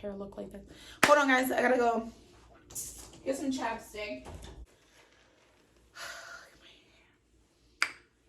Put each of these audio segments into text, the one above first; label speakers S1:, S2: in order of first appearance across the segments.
S1: hair look like this. Hold on, guys. I gotta go get some chapstick.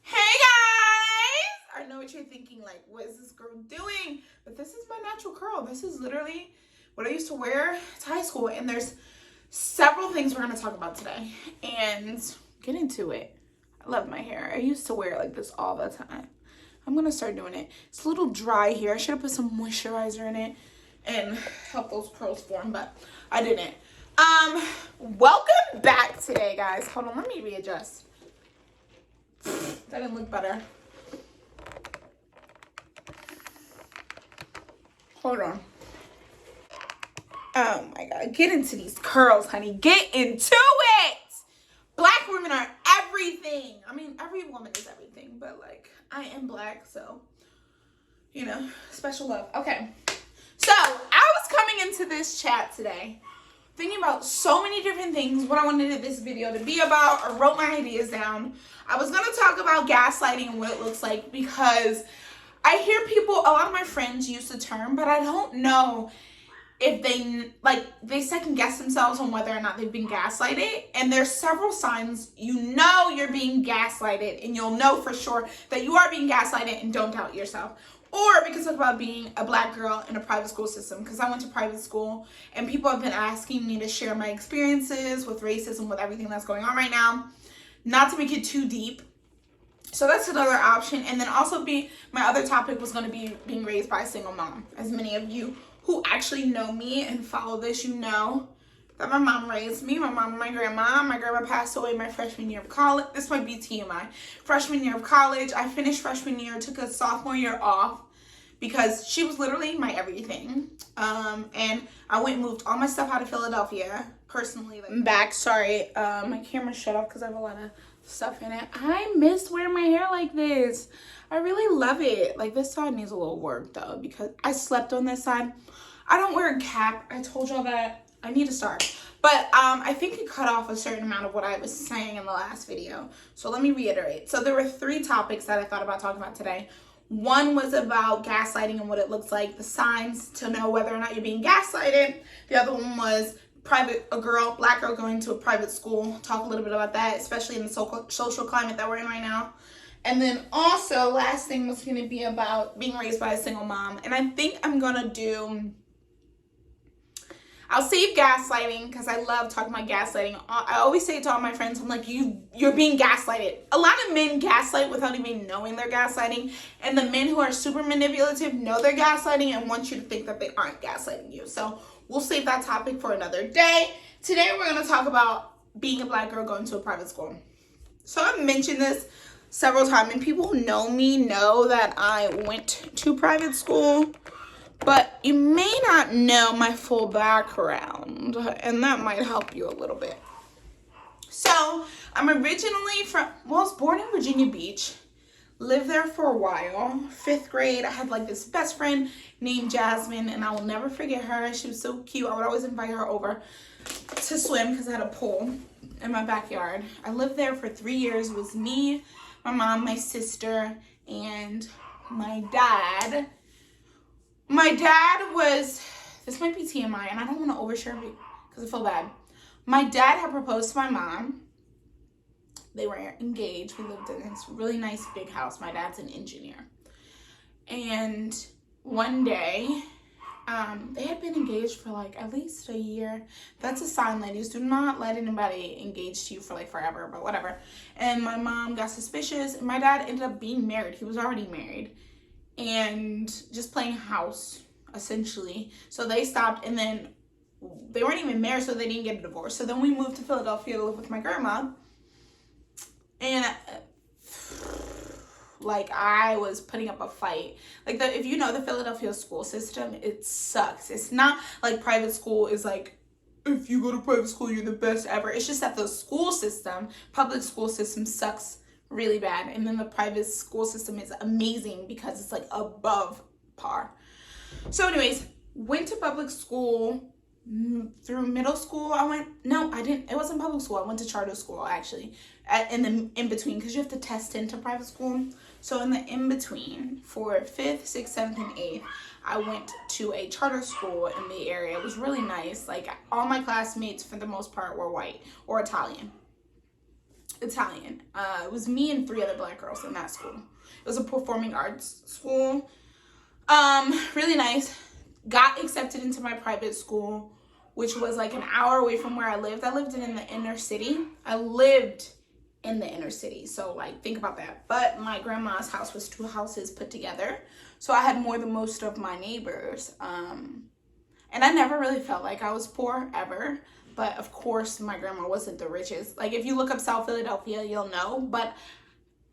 S1: Hey, guys! I know what you're thinking, like, what is this girl doing? But this is my natural curl. This is literally what I used to wear to high school. And there's several things we're going to talk about today. And get into it. I love my hair. I used to wear it like this all the time. I'm going to start doing it. It's a little dry here. I should have put some moisturizer in it and help those curls form, but I didn't. Welcome back today, guys. Hold on, let me readjust. That didn't look better. Hold on. Oh my God, get into these curls, honey. Get into it. Black women are everything. I mean, every woman is everything, but like, I am black, so, you know, special love. Okay, so I was coming into this chat today thinking about so many different things, what I wanted this video to be about. I wrote my ideas down. I was going to talk about gaslighting and what it looks like, because I hear people, a lot of my friends use the term, but I don't know if they second guess themselves on whether or not they've been gaslighted. And there's several signs you know you're being gaslighted, and you'll know for sure that you are being gaslighted, and don't doubt yourself. Or we can talk about being a black girl in a private school system, because I went to private school and people have been asking me to share my experiences with racism, with everything that's going on right now. Not to make it too deep. So that's another option. And then also my other topic was going to be being raised by a single mom. As many of you who actually know me and follow this, you know that my mom raised me. My mom and my grandma. My grandma passed away my freshman year of college. This might be TMI. Freshman year of college. I finished freshman year, took a sophomore year off because she was literally my everything. And I went and moved all my stuff out of Philadelphia. Personally, I'm back. Sorry, my camera shut off because I have a lot of stuff in it. I miss wearing my hair like this. I really love it. Like, this side needs a little work though, because I slept on this side. I don't wear a cap. I told y'all that. I need to start. But I think it cut off a certain amount of what I was saying in the last video. So let me reiterate. So there were 3 topics that I thought about talking about today. One was about gaslighting and what it looks like, the signs to know whether or not you're being gaslighted. The other one was black girl going to a private school. Talk a little bit about that, especially in the social climate that we're in right now. And then also, last thing was going to be about being raised by a single mom. And I think I'm going to I'll save gaslighting, because I love talking about gaslighting. I always say it to all my friends, I'm like, you're being gaslighted. A lot of men gaslight without even knowing they're gaslighting. And the men who are super manipulative know they're gaslighting and want you to think that they aren't gaslighting you. So we'll save that topic for another day. Today we're going to talk about being a black girl going to a private school. So I've mentioned this several times, and people who know me know that I went to private school. But you may not know my full background, and that might help you a little bit. So, I'm originally I was born in Virginia Beach, lived there for a while. 5th grade, I had like this best friend named Jasmine, and I will never forget her. She was so cute. I would always invite her over to swim because I had a pool in my backyard. I lived there for 3 years. It was me, my mom, my sister, and my dad. My dad was, this might be TMI, and I don't want to overshare because I feel bad. My dad had proposed to my mom. They were engaged. We lived in this really nice big house. My dad's an engineer. And one day, they had been engaged for like at least a year. That's a sign, ladies. Do not let anybody engage to you for like forever, but whatever. And my mom got suspicious, and my dad ended up being married. He was already married. And just playing house, essentially. So they stopped, and then they weren't even married, so they didn't get a divorce. So then we moved to Philadelphia to live with my grandma. And like, I was putting up a fight. Like, if you know the Philadelphia school system, it sucks. It's not like private school is like, if you go to private school, you're the best ever. It's just that the school system, public school system, sucks really bad. And then the private school system is amazing because it's like above par. So anyways, went to public school through middle school. It wasn't public school. I went to charter school, actually, in the in-between, because you have to test into private school. So in the in-between for 5th, 6th, 7th, and 8th, I went to a charter school in the area. It was really nice. Like, all my classmates, for the most part, were white or Italian. It was me and 3 other black girls in that school. It was a performing arts school. Really nice. Got accepted into my private school, which was like an hour away from where I lived. I lived in the inner city. So like, think about that. But my grandma's house was 2 houses put together, so I had more than most of my neighbors. And I never really felt like I was poor, ever. But of course, my grandma wasn't the richest. Like, if you look up South Philadelphia, you'll know. But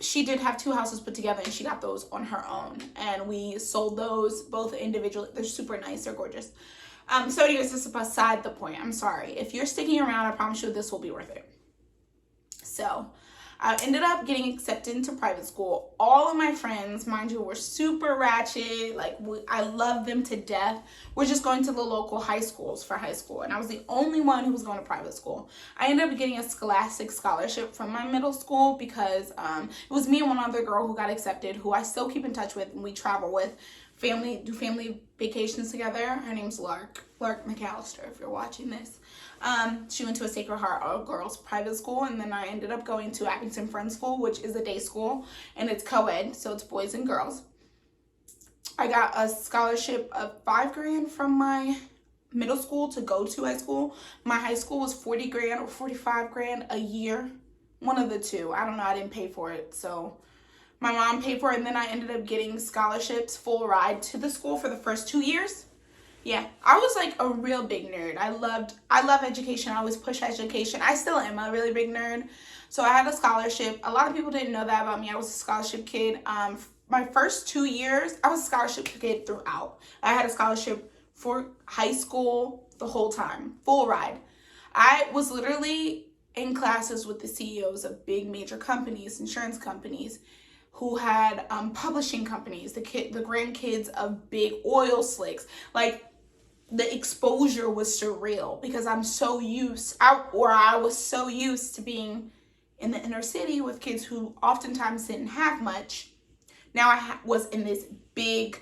S1: she did have 2 houses put together, and she got those on her own. And we sold those both individually. They're super nice. They're gorgeous. So anyways, this is beside the point. I'm sorry. If you're sticking around, I promise you this will be worth it. So I ended up getting accepted into private school. All of my friends, mind you, were super ratchet. Like, I love them to death. We're just going to the local high schools for high school. And I was the only one who was going to private school. I ended up getting a Scholastic scholarship from my middle school because it was me and one other girl who got accepted, who I still keep in touch with, and we travel with. Do family vacations together. Her name's Lark McAllister, if you're watching this. She went to a Sacred Heart All-Girls private school, and then I ended up going to Abington Friends School, which is a day school, and it's co-ed, so it's boys and girls. I got a scholarship of $5,000 from my middle school to go to high school. My high school was $40,000 or $45,000 a year. One of the two. I don't know. I didn't pay for it, so my mom paid for it, and then I ended up getting scholarships, full ride to the school for the first 2 years. Yeah, I was like a real big nerd. I love education. I always push education. I still am a really big nerd. So I had a scholarship. A lot of people didn't know that about me. I was a scholarship kid. My first 2 years, I was a scholarship kid throughout. I had a scholarship for high school the whole time, full ride. I was literally in classes with the CEOs of big major companies, insurance companies, who had publishing companies, the grandkids of big oil slicks. Like, the exposure was surreal because I was so used to being in the inner city with kids who oftentimes didn't have much. Now I was in this big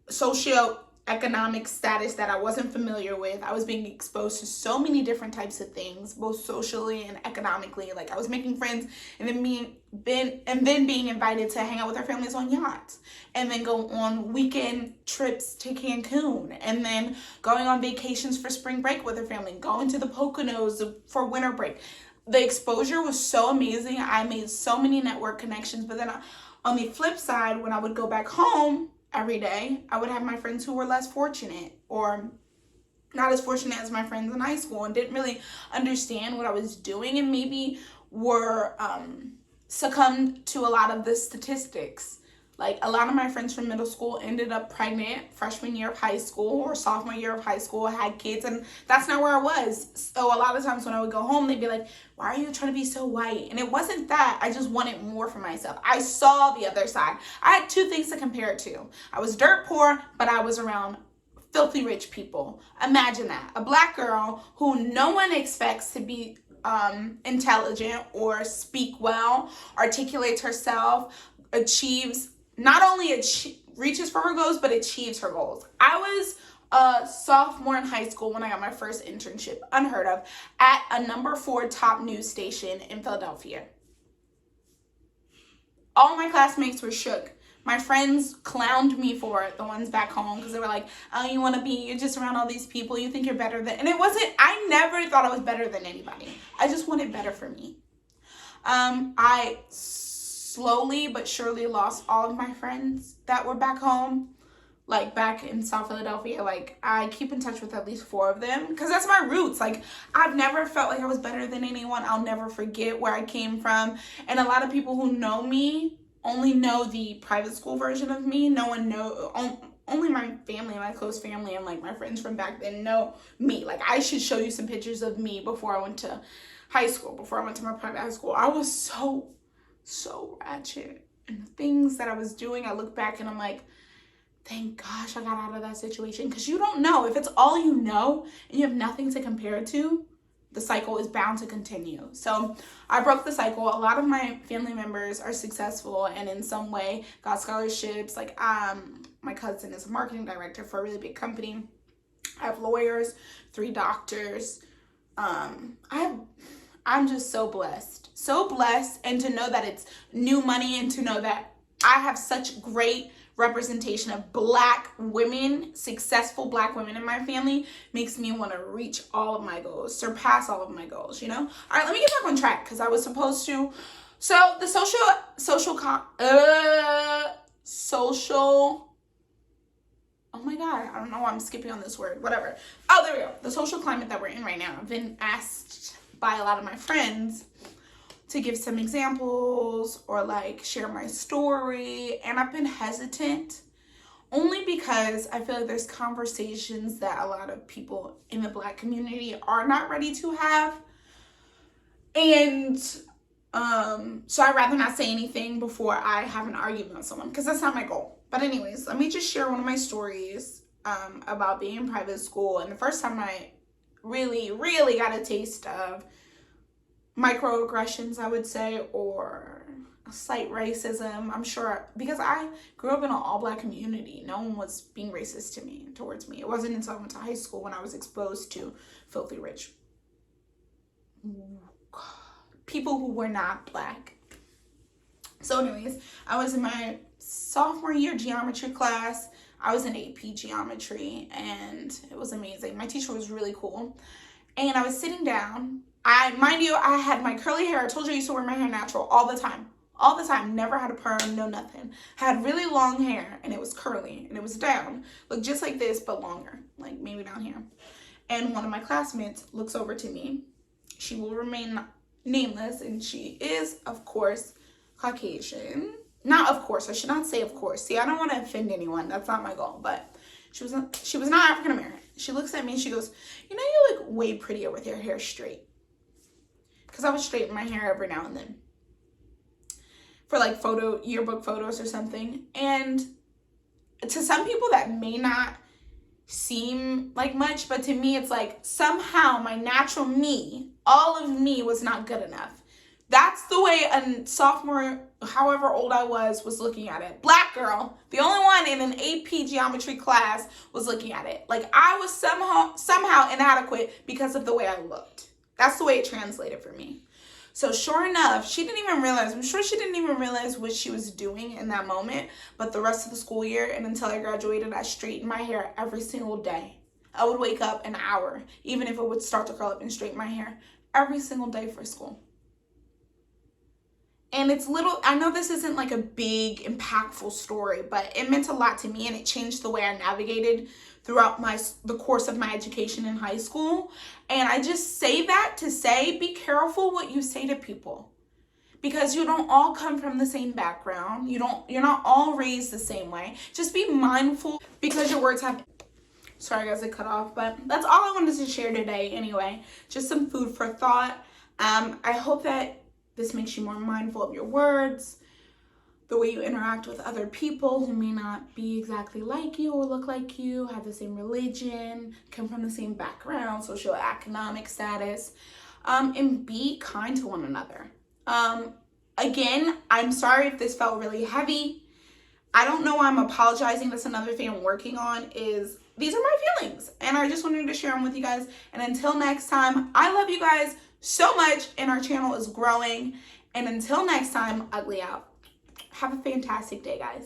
S1: socioeconomic status that I wasn't familiar with. I was being exposed to so many different types of things, both socially and economically. Like, I was making friends and then being invited to hang out with our families on yachts, and then go on weekend trips to Cancun, and then going on vacations for spring break with our family, going to the Poconos for winter break. The exposure was so amazing. I made so many network connections. But then on the flip side, when I would go back home every day, I would have my friends who were less fortunate, or not as fortunate as my friends in high school, and didn't really understand what I was doing, and maybe were succumbed to a lot of the statistics. Like, a lot of my friends from middle school ended up pregnant freshman year of high school or sophomore year of high school, had kids, and that's not where I was. So a lot of times when I would go home, they'd be like, why are you trying to be so white? And it wasn't that. I just wanted more for myself. I saw the other side. I had 2 things to compare it to. I was dirt poor, but I was around filthy rich people. Imagine that. A black girl who no one expects to be intelligent or speak well, articulates herself, reaches for her goals, but achieves her goals. I was a sophomore in high school when I got my first internship, unheard of, at a number 4 top news station in Philadelphia. All my classmates were shook. My friends clowned me for it, the ones back home, because they were like, oh, you're just around all these people, you think you're better than, and it wasn't, I never thought I was better than anybody. I just wanted better for me. I slowly but surely lost all of my friends that were back home, like back in South Philadelphia. Like, I keep in touch with at least 4 of them because that's my roots. Like, I've never felt like I was better than anyone. I'll never forget where I came from. And a lot of people who know me only know the private school version of me. No one only my family, my close family, and like my friends from back then know me. Like, I should show you some pictures of me before I went to high school, before I went to my private high school. I was so ratchet, and the things that I was doing, I look back and I'm like, thank gosh I got out of that situation. Because you don't know, if it's all you know and you have nothing to compare it to, the cycle is bound to continue. So I broke the cycle. A lot of my family members are successful and in some way got scholarships. Like, My cousin is a marketing director for a really big company. I have lawyers, 3 doctors. I'm just so blessed. So blessed, and to know that it's new money, and to know that I have such great representation of Black women, successful Black women in my family, makes me want to reach all of my goals, surpass all of my goals, you know? All right, let me get back on track because I was supposed to. So the oh my God, I don't know why I'm skipping on this word, whatever. Oh, there we go. The social climate that we're in right now. I've been asked by a lot of my friends to give some examples or like share my story, and I've been hesitant only because I feel like there's conversations that a lot of people in the Black community are not ready to have. And so I'd rather not say anything before I have an argument with someone, because that's not my goal. But anyways, let me just share one of my stories about being in private school, and the first time I really got a taste of microaggressions, I would say, or slight racism. I'm sure, because I grew up in an all-Black community, no one was being racist towards me. It wasn't until I went to high school when I was exposed to filthy rich people who were not Black. So anyways, I was in my sophomore year geometry class. I was in AP geometry, and it was amazing. My teacher was really cool. And I was sitting down. Mind you, I had my curly hair. I told you I used to wear my hair natural all the time. All the time. Never had a perm, no nothing. I had really long hair, and it was curly, and it was down. Looked just like this, but longer. Like maybe down here. And one of my classmates looks over to me. She will remain nameless, and she is, of course, Caucasian. Not of course. I should not say of course. See, I don't want to offend anyone. That's not my goal. But she was not African American. She looks at me and she goes, "You know, you look way prettier with your hair straight." Because I would straighten my hair every now and then for like yearbook photos or something. And to some people that may not seem like much, but to me it's like somehow my natural me, all of me, was not good enough. That's the way a sophomore, however old I was looking at it. Black girl, the only one in an AP geometry class, was looking at it. Like I was somehow inadequate because of the way I looked. That's the way it translated for me. So sure enough, she didn't even realize, I'm sure she didn't even realize what she was doing in that moment. But the rest of the school year and until I graduated, I straightened my hair every single day. I would wake up an hour, even if it would start to curl up, and straighten my hair every single day for school. And it's I know this isn't like a big, impactful story, but it meant a lot to me, and it changed the way I navigated throughout the course of my education in high school. And I just say that to say, be careful what you say to people, because you don't all come from the same background. You're not all raised the same way. Just be mindful, because your words have, sorry guys, I cut off, but that's all I wanted to share today anyway. Just some food for thought. I hope that this makes you more mindful of your words, the way you interact with other people who may not be exactly like you or look like you, have the same religion, come from the same background, socioeconomic status, and be kind to one another. Again, I'm sorry if this felt really heavy. I don't know why I'm apologizing. That's another thing I'm working on, is these are my feelings, and I just wanted to share them with you guys. And until next time, I love you guys so much, and our channel is growing. And until next time, Ugly out. Have a fantastic day, guys.